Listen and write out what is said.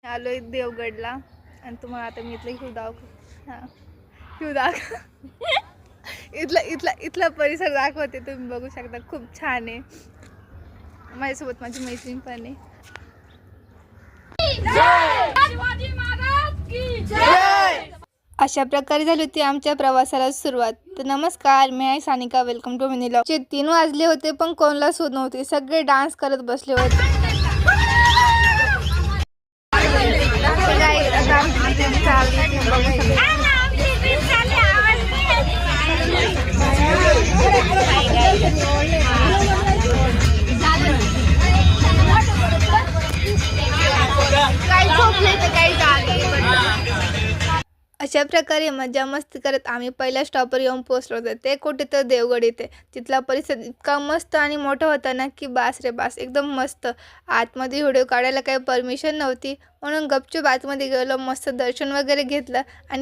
आलोय देवगडला आणि तुम्हाला आता मी इथलं हिवदाव इथला परिसर दाखवते. तुम्ही बघू शकता, खूप छान आहे. माझ्यासोबत माझी मैत्रीण पण आहे. अशा प्रकारे झाली होती आमच्या प्रवासाला सुरुवात. तर नमस्कार, मी आहे Sanika. Welcome to mini vlog. 3 वाजले होते पण कोणाला सूद नव्हती. सगळे डान्स करत बसले होते. अशा प्रकारे मजा मस्ती करत आम्ही पहिल्या स्टॉपवर येऊन पोहोचलो होतो. ते कुठे तर देवगड येते. तिथला परिसर इतका मस्त आणि मोठा होता ना की बास रे बास, एकदम मस्त. आतमध्ये व्हिडिओ काढायला काही परमिशन नव्हती म्हणून गपचूप आतमध्ये गेलो, मस्त दर्शन वगैरे घेतलं आणि